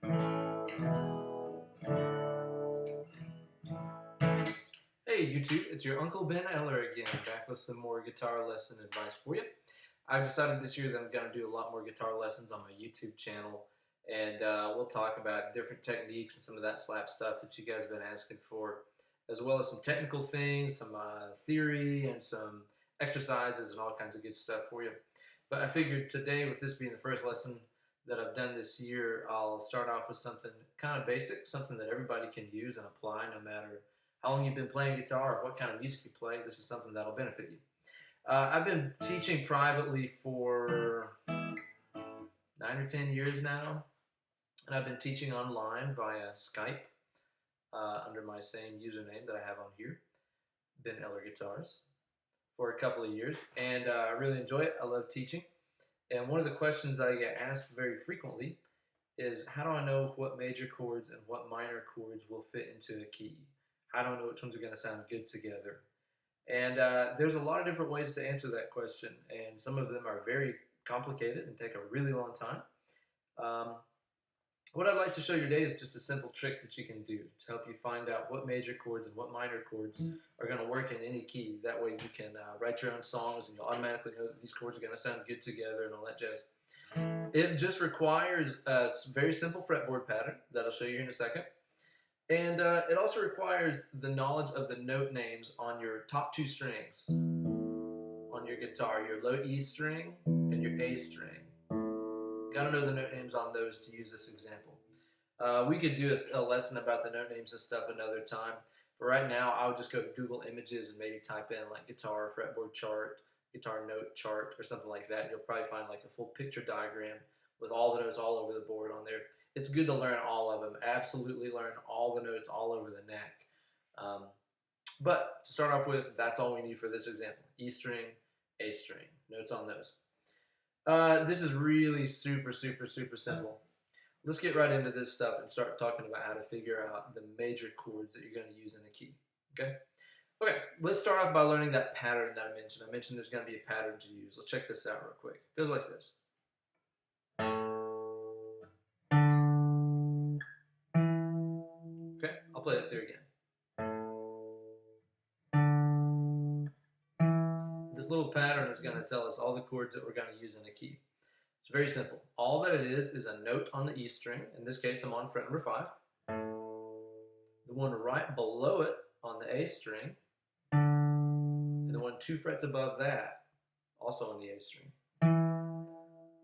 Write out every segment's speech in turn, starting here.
Hey YouTube, it's your Uncle Ben Eller again, back with some more guitar lesson advice for you. I've decided this year that I'm going to do a lot more guitar lessons on my YouTube channel, and we'll talk about different techniques and some of that slap stuff that you guys have been asking for, as well as some technical things, some theory, and some exercises and all kinds of good stuff for you. But I figured today, with this being the first lesson that I've done this year, I'll start off with something kind of basic, something that everybody can use and apply no matter how long you've been playing guitar or what kind of music you play. This is something that'll benefit you. I've been teaching privately for 9 or 10 years now, and I've been teaching online via Skype under my same username that I have on here, Ben Eller Guitars, for a couple of years, and I really enjoy it. I love teaching, and one of the questions I get asked very frequently is, how do I know what major chords and what minor chords will fit into a key? How do I know which ones are going to sound good together? And there's a lot of different ways to answer that question, and some of them are very complicated and take a really long time. What I'd like to show you today is just a simple trick that you can do to help you find out what major chords and what minor chords are going to work in any key. That way you can write your own songs and you'll automatically know that these chords are going to sound good together and all that jazz. It just requires a very simple fretboard pattern that I'll show you here in a second. And it also requires the knowledge of the note names on your top two strings on your guitar, your low E string and your A string. Gotta know the note names on those to use this example. We could do a lesson about the note names and stuff another time, but right now I would just go to Google Images and maybe type in like guitar fretboard chart, guitar note chart, or something like that. You'll probably find like a full picture diagram with all the notes all over the board on there. It's good to learn all of them. Absolutely learn all the notes all over the neck. But to start off with, that's all we need for this example. E string, A string. Notes on those. This is really super simple. Let's get right into this stuff and start talking about how to figure out the major chords that you're going to use in the key. Okay, let's start off by learning that pattern that I mentioned. I mentioned there's going to be a pattern to use. Let's check this out real quick. It goes like this. Okay, I'll play that through again. This little pattern is going to tell us all the chords that we're going to use in a key. It's very simple. All that it is a note on the E string. In this case, I'm on fret number 5. The one right below it on the A string, and the one 2 frets above that, also on the A string.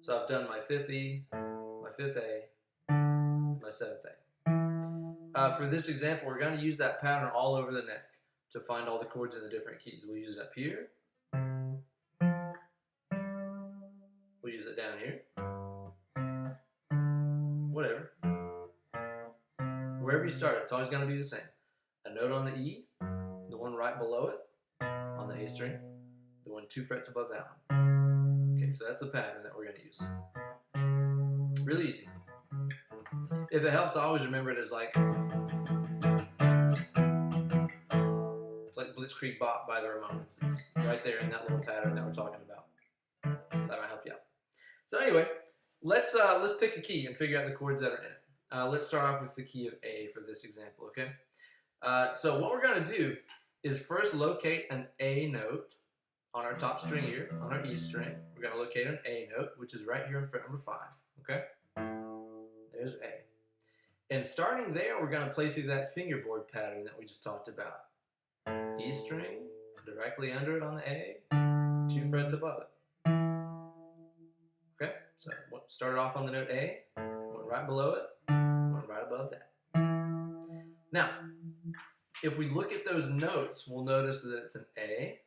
So I've done my 5th E, my 5th A, my 7th A. For this example, we're going to use that pattern all over the neck to find all the chords in the different keys. We'll use it up here. We'll use it down here. Whatever. Wherever you start, it's always going to be the same. A note on the E, the one right below it on the A string, the one 2 frets above that one. Okay, so that's the pattern that we're going to use. Really easy. If it helps, I always remember it as like Blitzkrieg Bop by the Ramones. It's right there in that little pattern that we're talking about. That might help you out. So anyway, let's pick a key and figure out the chords that are in it. Let's start off with the key of A for this example, okay? So what we're going to do is first locate an A note on our top string here, on our E string. We're going to locate an A note, which is right here on fret number 5, okay? There's A. And starting there, we're going to play through that fingerboard pattern that we just talked about. E string, directly under it on the A, 2 frets above it. Okay, so started off on the note A, went right below it, went right above that. Now, if we look at those notes, we'll notice that it's an A.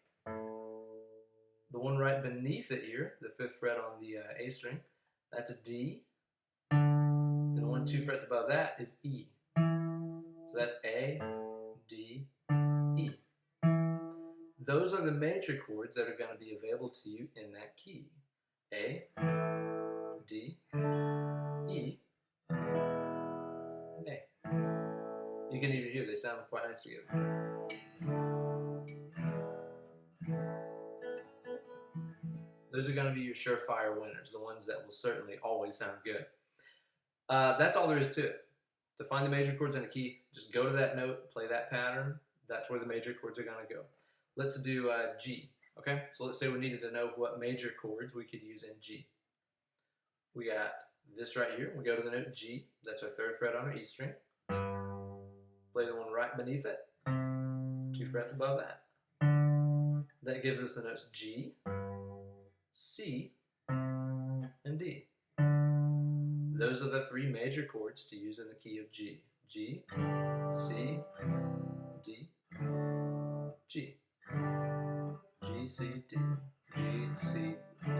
The one right beneath it here, the 5th fret on the A string, that's a D. And the one 2 frets above that is E. So that's A, D, E. Those are the major chords that are going to be available to you in that key. A, D, E, A. You can even hear they sound quite nice together. Those are going to be your surefire winners, the ones that will certainly always sound good. That's all there is to it. To find the major chords in a key, just go to that note, play that pattern. That's where the major chords are going to go. Let's do G. Okay, so let's say we needed to know what major chords we could use in G. We got this right here. We go to the note G. That's our 3rd fret on our E string. Play the one right beneath it. 2 frets above that. That gives us the notes G, C, and D. Those are the 3 major chords to use in the key of G. G, C, D, G. G, C, D. G, C, D.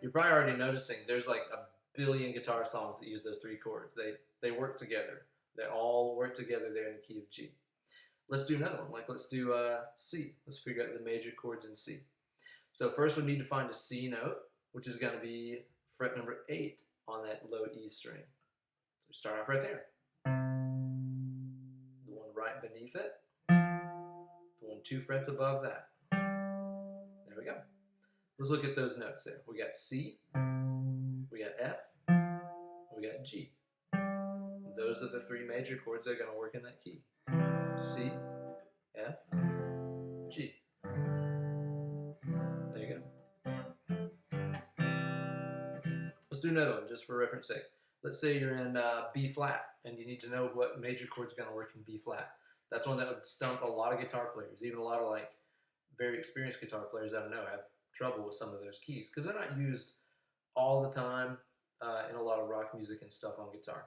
You're probably already noticing there's like a billion guitar songs that use those 3 chords. They work together. They all work together there in the key of G. Let's do another one. Like let's do C. Let's figure out the major chords in C. So first we need to find a C note, which is going to be fret number 8 on that low E string. So start off right there. The one right beneath it. The one 2 frets above that. There we go. Let's look at those notes there. We got C, we got F, we got G. Those are the 3 major chords that are going to work in that key. C, F, G. There you go. Let's do another one just for reference sake. Let's say you're in B flat and you need to know what major chord's going to work in B flat. That's one that would stump a lot of guitar players, even a lot of like very experienced guitar players I know have trouble with some of those keys because they're not used all the time in a lot of rock music and stuff on guitar.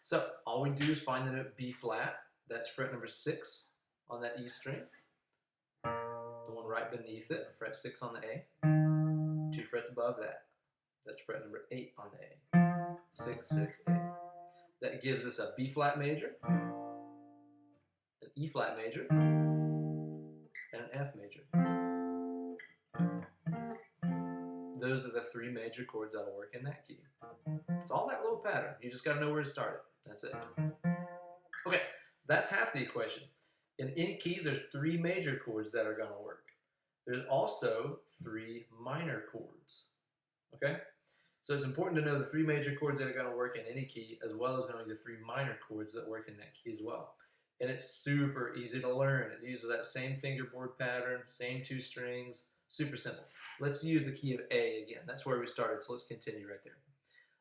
So all we do is find the note B flat. That's fret number 6 on that E string. The one right beneath it, fret 6 on the A. 2 frets above that. That's fret number 8 on the A. 6, 6, 8. That gives us a B flat major, an E flat major, and an F major. Those are the 3 major chords that'll work in that key. It's all that little pattern. You just got to know where to start it. That's it. Okay, that's half the equation. In any key, there's 3 major chords that are going to work. There's also 3 minor chords. Okay? So it's important to know the 3 major chords that are going to work in any key, as well as knowing the 3 minor chords that work in that key as well. And it's super easy to learn. It uses that same fingerboard pattern, same 2 strings, super simple. Let's use the key of A again. That's where we started, so let's continue right there.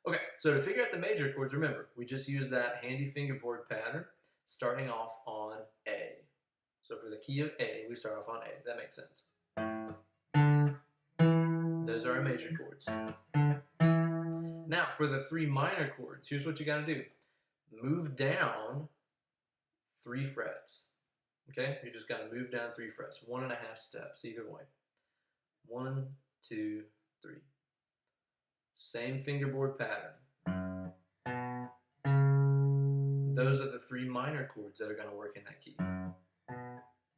Okay, so to figure out the major chords, remember, we just used that handy fingerboard pattern starting off on A. So for the key of A, we start off on A. That makes sense. Those are our major chords. Now, for the 3 minor chords, here's what you got to do. Move down 3 frets. Okay? You just got to move down 3 frets. 1.5 steps either way. 1, 2, 3. Same fingerboard pattern. Those are the 3 minor chords that are going to work in that key.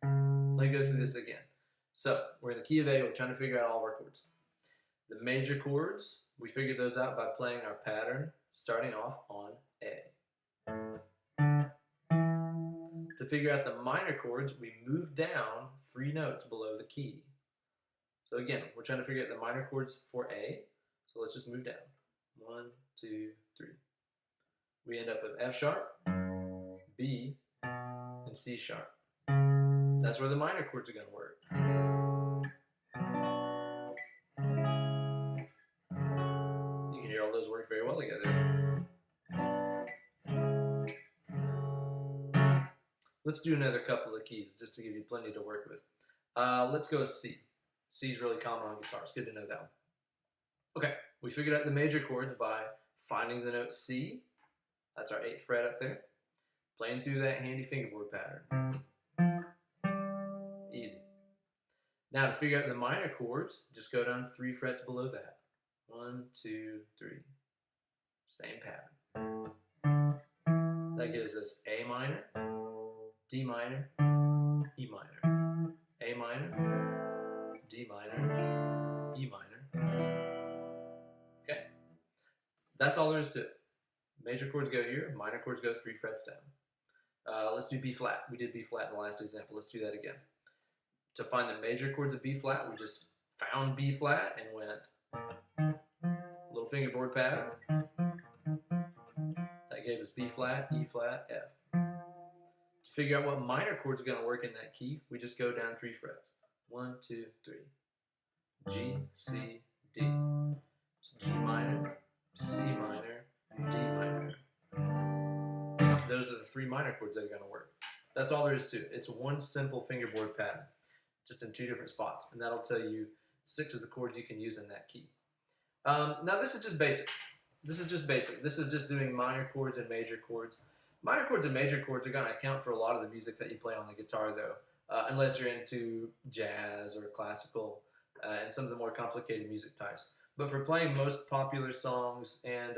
Let me go through this again. So, we're in the key of A. We're trying to figure out all of our chords. The major chords, we figured those out by playing our pattern starting off on A. To figure out the minor chords, we move down 3 notes below the key. So again, we're trying to figure out the minor chords for A. So let's just move down. 1, 2, 3. We end up with F sharp, B, and C sharp. That's where the minor chords are going to work. You can hear all those work very well together. Let's do another couple of keys just to give you plenty to work with. Let's go with C. C is really common on guitar. It's good to know that one. Okay, we figured out the major chords by finding the note C. That's our 8th fret up there. Playing through that handy fingerboard pattern. Easy. Now to figure out the minor chords, just go down 3 frets below that. 1, 2, 3. Same pattern. That gives us A minor, D minor, E minor, A minor, D minor, E minor. Okay? That's all there is to it. Major chords go here, minor chords go 3 frets down. Let's do B flat. We did B flat in the last example. Let's do that again. To find the major chords of B flat, we just found B flat and went little fingerboard pattern. That gave us B flat, E flat, F. To figure out what minor chords are going to work in that key, we just go down 3 frets. 1, 2, 3. G, C, D. G minor, C minor, D minor. Those are the 3 minor chords that are going to work. That's all there is to it. It's one simple fingerboard pattern, just in 2 different spots, and that'll tell you 6 of the chords you can use in that key. Now this is just basic. This is just doing minor chords and major chords. Minor chords and major chords are going to account for a lot of the music that you play on the guitar, though, unless you're into jazz or classical and some of the more complicated music types. But for playing most popular songs and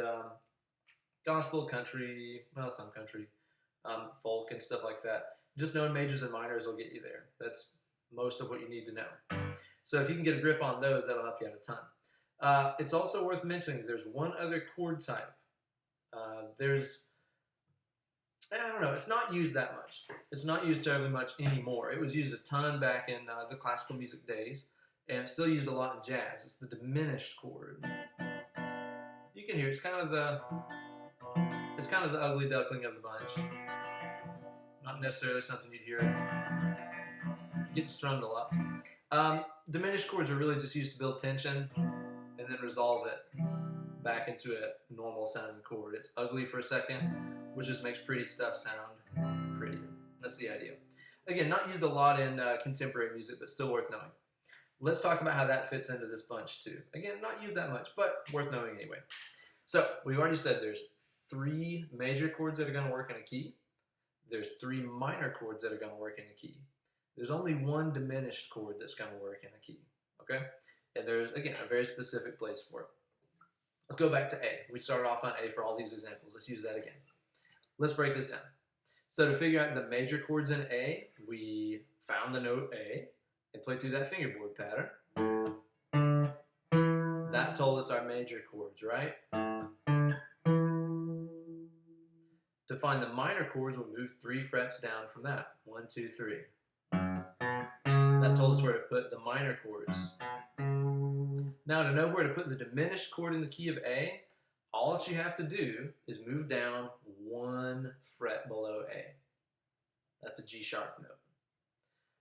gospel, country, well, some country, folk and stuff like that, just knowing majors and minors will get you there. That's most of what you need to know. So if you can get a grip on those, that'll help you out a ton. It's also worth mentioning there's one other chord type. I don't know, it's not used that much. It's not used terribly much anymore. It was used a ton back in the classical music days, and it's still used a lot in jazz. It's the diminished chord. You can hear it's kind of the ugly duckling of the bunch. Not necessarily something you'd hear getting strummed a lot. Diminished chords are really just used to build tension and then resolve it back into a normal sounding chord. It's ugly for a second, which just makes pretty stuff sound prettier. That's the idea. Again, not used a lot in contemporary music, but still worth knowing. Let's talk about how that fits into this bunch too. Again, not used that much, but worth knowing anyway. So, we've already said there's 3 major chords that are going to work in a key. There's 3 minor chords that are going to work in a key. There's only 1 diminished chord that's going to work in a key. Okay? And there's, again, a very specific place for it. Let's go back to A. We started off on A for all these examples. Let's use that again. Let's break this down. So to figure out the major chords in A, we found the note A and played through that fingerboard pattern. That told us our major chords, right? To find the minor chords, we'll move 3 frets down from that. 1, 2, 3. That told us where to put the minor chords. Now, to know where to put the diminished chord in the key of A, all that you have to do is move down 1 fret below A. That's a G sharp note.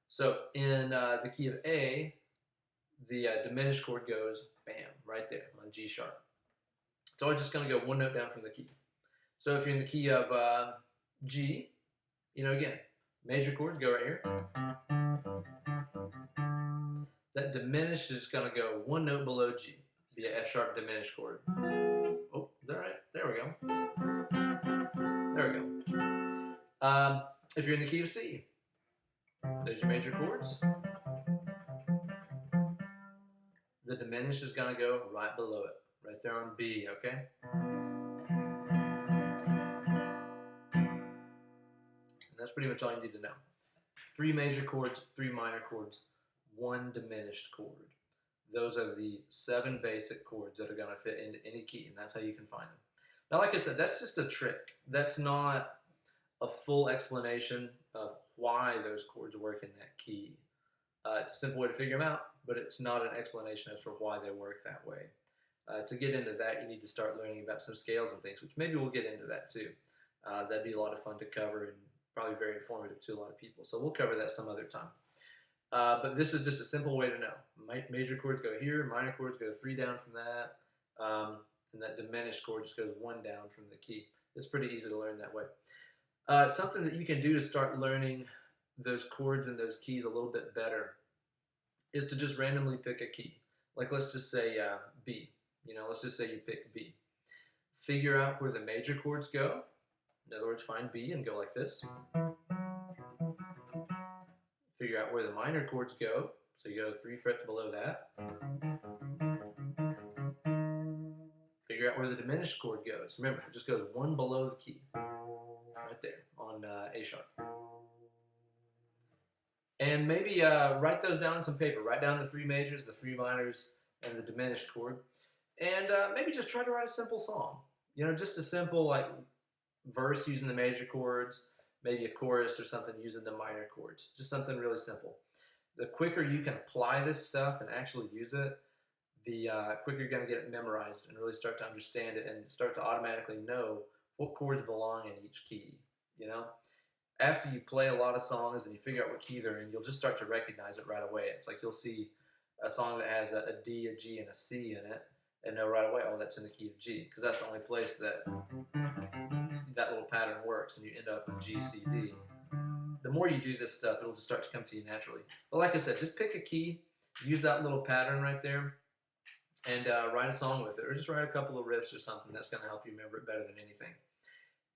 So in the key of A, the diminished chord goes, bam, right there on G sharp. It's always just going to go 1 note down from the key. So if you're in the key of G, again, major chords go right here. That diminished is going to go 1 note below G, the F sharp diminished chord. Oh, right, there we go. There we go. If you're in the key of C, there's your major chords. The diminished is going to go right below it, right there on B, okay? And that's pretty much all you need to know. 3 major chords, 3 minor chords, 1 diminished chord. Those are the 7 basic chords that are going to fit into any key, and that's how you can find them. Now, like I said, that's just a trick. That's not a full explanation of why those chords work in that key. It's a simple way to figure them out, but it's not an explanation as for why they work that way. To get into that, you need to start learning about some scales and things, which maybe we'll get into that too. That'd be a lot of fun to cover and probably very informative to a lot of people. So we'll cover that some other time. But this is just a simple way to know. Major chords go here, minor chords go 3 down from that, and that diminished chord just goes 1 down from the key. It's pretty easy to learn that way. Something that you can do to start learning those chords and those keys a little bit better is to just randomly pick a key. Like let's just say B. Let's just say you pick B. Figure out where the major chords go. In other words, find B and go like this. Figure out where the minor chords go. So you go 3 frets below that. Figure out where the diminished chord goes. Remember, it just goes 1 below the key. Right there on A sharp. And maybe write those down on some paper. Write down the 3 majors, the 3 minors, and the diminished chord. And maybe just try to write a simple song. Just a simple verse using the major chords, maybe a chorus or something using the minor chords. Just something really simple. The quicker you can apply this stuff and actually use it, the quicker you're going to get it memorized and really start to understand it and start to automatically know what chords belong in each key, you know? After you play a lot of songs and you figure out what key they're in, you'll just start to recognize it right away. It's like you'll see a song that has a D, a G, and a C in it, and know right away, oh, that's in the key of G, because that's the only place that that little pattern works, and you end up with G, C, D. The more you do this stuff, it'll just start to come to you naturally. But like I said, just pick a key, use that little pattern right there, and write a song with it, or just write a couple of riffs or something that's going to help you remember it better than anything.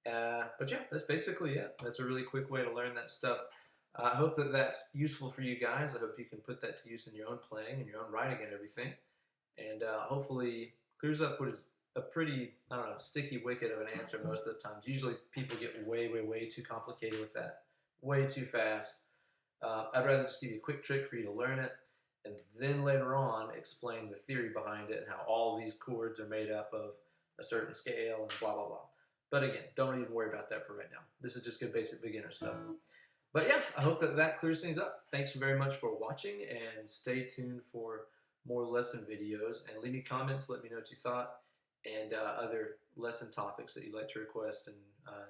But yeah, that's basically it. That's a really quick way to learn that stuff. I hope that that's useful for you guys. I hope you can put that to use in your own playing and your own writing and everything. And hopefully clears up what is a pretty, I don't know, sticky wicket of an answer most of the times. Usually people get way, way, way too complicated with that. Way too fast. I'd rather just give you a quick trick for you to learn it, and then later on explain the theory behind it and how all these chords are made up of a certain scale and blah, blah, blah. But again, don't even worry about that for right now. This is just good basic beginner stuff. But yeah, I hope that that clears things up. Thanks very much for watching, and stay tuned for more lesson videos. And leave me comments, let me know what you thought, and other lesson topics that you'd like to request and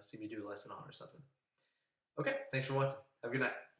see me do a lesson on or something. Okay, thanks for watching. Have a good night.